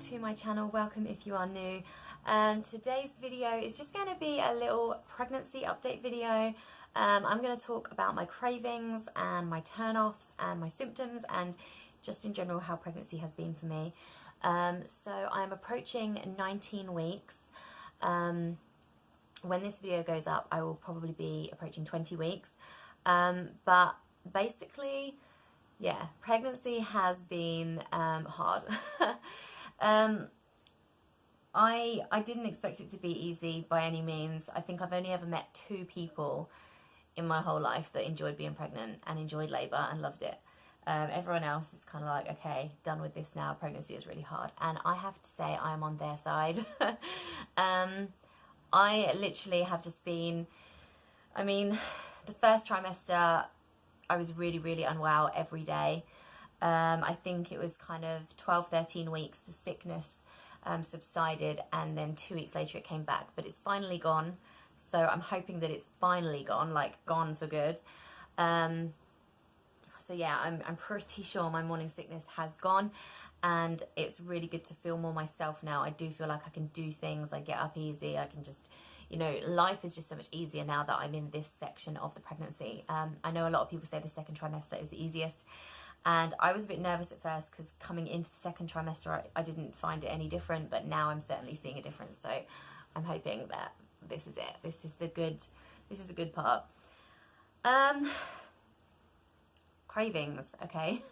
to my channel. Welcome if you are new. Today's video is just going to be a little pregnancy update video. I'm going to talk about my cravings and my turn-offs and my symptoms and just in general how pregnancy has been for me. So I'm approaching 19 weeks. When this video goes up, I will probably be approaching 20 weeks. But basically, yeah, pregnancy has been hard. I didn't expect it to be easy by any means. I think I've only ever met 2 people in my whole life that enjoyed being pregnant and enjoyed labour and loved it. Everyone else is kind of like, okay, done with this now. Pregnancy is really hard. And I have to say I am on their side. I literally have just been, I mean, the first trimester, I was really unwell every day. I think it was kind of 12, 13 weeks, the sickness subsided, and then 2 weeks later it came back, but it's finally gone. So I'm hoping that it's finally gone, like gone for good. So yeah, I'm pretty sure my morning sickness has gone, and it's really good to feel more myself now. I do feel like I can do things, I get up easy, I can just, you know, life is just so much easier now that I'm in this section of the pregnancy. I know a lot of people say the second trimester is the easiest, and I was a bit nervous at first because coming into the second trimester I didn't find it any different, but now I'm certainly seeing a difference. So I'm hoping that this is it. This is the good part. Cravings, okay.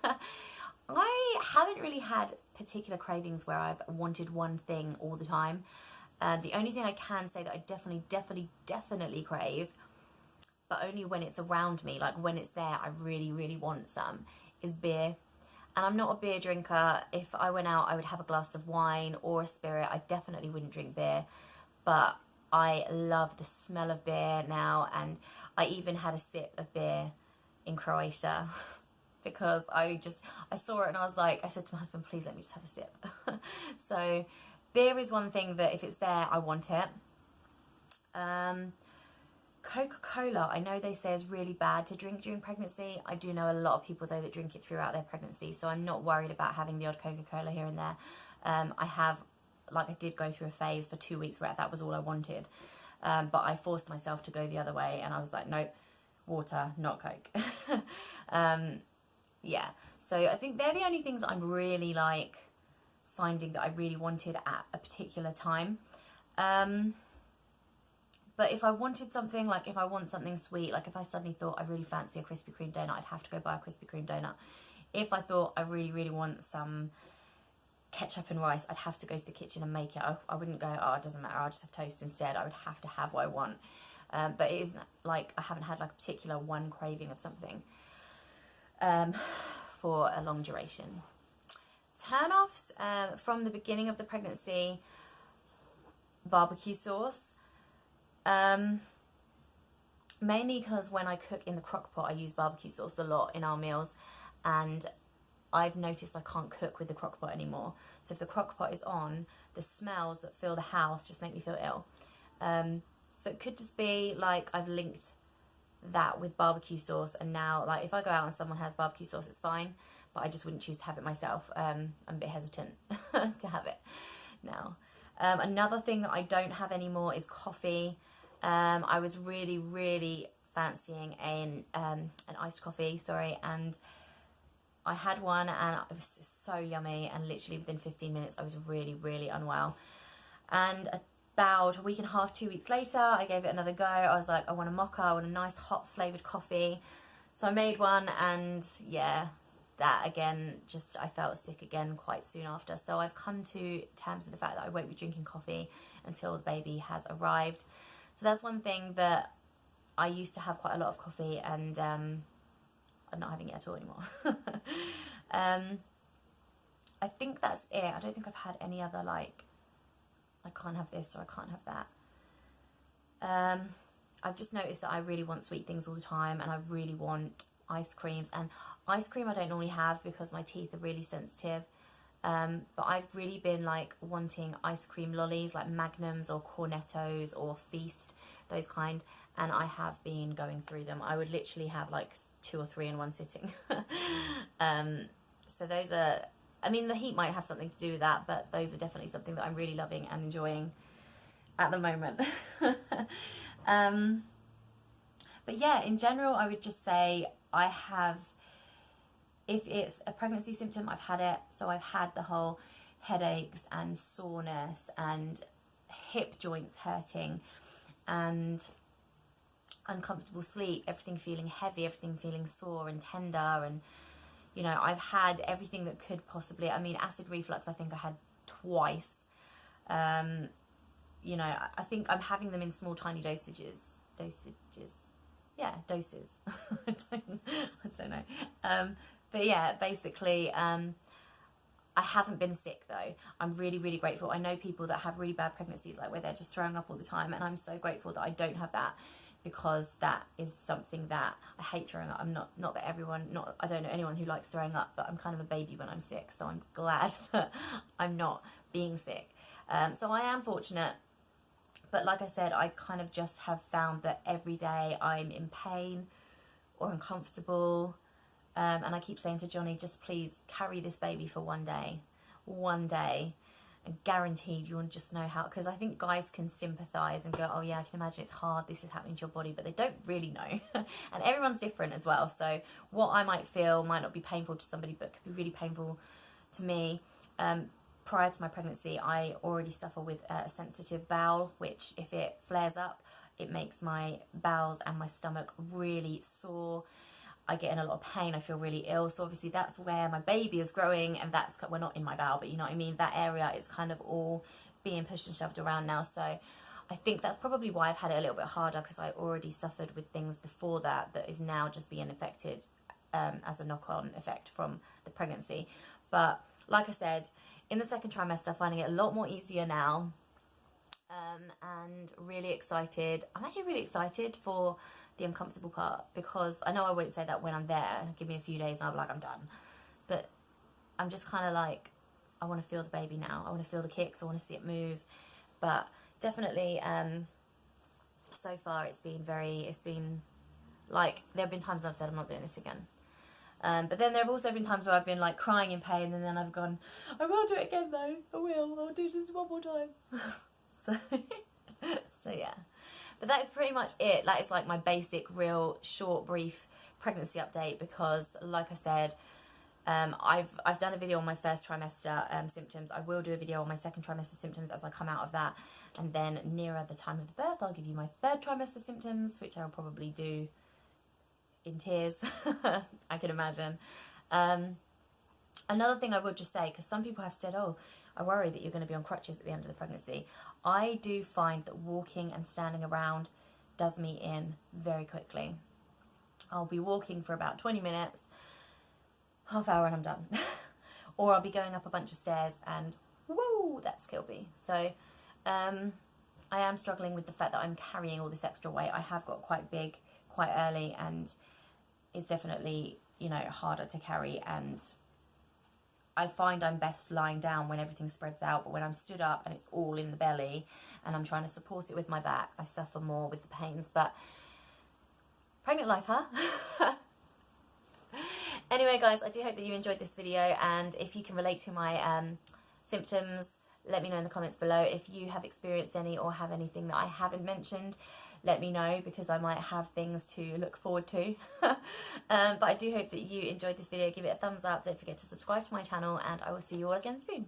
I haven't really had particular cravings where I've wanted one thing all the time. The only thing I can say that I definitely crave, but only when it's around me, like when it's there, I really want some, is beer. And I'm not a beer drinker. If I went out, I would have a glass of wine or a spirit. I definitely wouldn't drink beer, but I love the smell of beer now. And I even had a sip of beer in Croatia because I saw it and I said to my husband, please let me just have a sip. So beer is one thing that if it's there, I want it. Coca-Cola, I know they say is really bad to drink during pregnancy. I do know a lot of people though that drink it throughout their pregnancy, so I'm not worried about having the odd Coca-Cola here and there. I did go through a phase for 2 weeks where that was all I wanted. But I forced myself to go the other way and I was like, nope, water, not Coke. Yeah, so I think they're the only things I'm really like finding that I really wanted at a particular time. But if I wanted something, like if I want something sweet, like if I suddenly thought I really fancy a Krispy Kreme donut, I'd have to go buy a Krispy Kreme donut. If I thought I really want some ketchup and rice, I'd have to go to the kitchen and make it. I wouldn't go, oh, it doesn't matter, I'll just have toast instead. I would have to have what I want. But it isn't like I haven't had like a particular one craving of something for a long duration. Turn-offs from the beginning of the pregnancy, barbecue sauce. Mainly because when I cook in the crock pot I use barbecue sauce a lot in our meals, and I've noticed I can't cook with the crock pot anymore. So if the crock pot is on, the smells that fill the house just make me feel ill. So it could just be like I've linked that with barbecue sauce, and now like if I go out and someone has barbecue sauce, it's fine, but I just wouldn't choose to have it myself. I'm a bit hesitant to have it now. Another thing that I don't have anymore is coffee. I was really fancying an iced coffee, and I had one and it was so yummy, and literally within 15 minutes I was really unwell. And about a week and a half, 2 weeks later, I gave it another go. I was like, I want a mocha, I want a nice hot flavoured coffee. So I made one, and yeah, that again, just I felt sick again quite soon after. So I've come to terms with the fact that I won't be drinking coffee until the baby has arrived. So that's one thing that I used to have quite a lot of coffee, and I'm not having it at all anymore. I think that's it. I don't think I've had any other like, I can't have this or I can't have that. I've just noticed that I really want sweet things all the time, and I really want ice creams. And ice cream I don't normally have because my teeth are really sensitive. But I've really been like wanting ice cream lollies, like Magnums or Cornettos or Feast, those kind, and I have been going through them. I would literally have like 2 or 3 in one sitting. So those are I mean, the heat might have something to do with that, but those are definitely something that I'm really loving and enjoying at the moment. But yeah, in general, I would just say I have, if it's a pregnancy symptom, I've had it. So I've had the whole headaches and soreness and hip joints hurting and uncomfortable sleep, everything feeling heavy, everything feeling sore and tender, and you know, I've had everything that could possibly, I mean, acid reflux I think I had twice. You know, I think I'm having them in small tiny doses, yeah, doses. I don't know. But yeah, basically I haven't been sick though. I'm really, really grateful. I know people that have really bad pregnancies, like where they're just throwing up all the time, and I'm so grateful that I don't have that, because that is something that I hate throwing up. I'm not that everyone, I don't know anyone who likes throwing up, but I'm kind of a baby when I'm sick, so I'm glad that I'm not being sick. So I am fortunate, but like I said, I kind of just have found that every day I'm in pain or uncomfortable. And I keep saying to Johnny, just please carry this baby for one day, and guaranteed you'll just know how, because I think guys can sympathise and go, oh yeah, I can imagine it's hard, this is happening to your body, but they don't really know. And everyone's different as well, so what I might feel might not be painful to somebody, but could be really painful to me. Prior to my pregnancy, I already suffer with a sensitive bowel, which if it flares up, it makes my bowels and my stomach really sore. I get in a lot of pain, I feel really ill, so obviously that's where my baby is growing, and that's, well, not in my bowel, but you know what I mean, that area is kind of all being pushed and shoved around now. So I think that's probably why I've had it a little bit harder, because I already suffered with things before that is now just being affected as a knock-on effect from the pregnancy. But like I said, in the second trimester, finding it a lot more easier now, and really excited. I'm actually really excited for the uncomfortable part, because I know I won't say that when I'm there. Give me a few days and I'll be like, I'm done. But I'm just kind of like, I want to feel the baby now. I want to feel the kicks. I want to see it move. But definitely, so far it's been like, there have been times I've said I'm not doing this again. But then there have also been times where I've been like crying in pain, and then I've gone, I will do it again though. I'll do this one more time. So yeah. But that is pretty much it. That is like my basic, real, short, brief pregnancy update, because like I said, I've done a video on my first trimester symptoms. I will do a video on my second trimester symptoms as I come out of that, and then nearer the time of the birth I'll give you my third trimester symptoms, which I'll probably do in tears. I can imagine. Another thing I would just say, because some people have said, oh, I worry that you're going to be on crutches at the end of the pregnancy. I do find that walking and standing around does me in very quickly. I'll be walking for about 20 minutes, half hour, and I'm done. Or I'll be going up a bunch of stairs and woo, that's killed me. So I am struggling with the fact that I'm carrying all this extra weight. I have got quite big quite early, and it's definitely, you know, harder to carry, and I find I'm best lying down when everything spreads out, but when I'm stood up and it's all in the belly and I'm trying to support it with my back, I suffer more with the pains. But pregnant life, huh? Anyway guys, I do hope that you enjoyed this video, and if you can relate to my symptoms, let me know in the comments below. If you have experienced any or have anything that I haven't mentioned, let me know, because I might have things to look forward to. But I do hope that you enjoyed this video. Give it a thumbs up, don't forget to subscribe to my channel, and I will see you all again soon.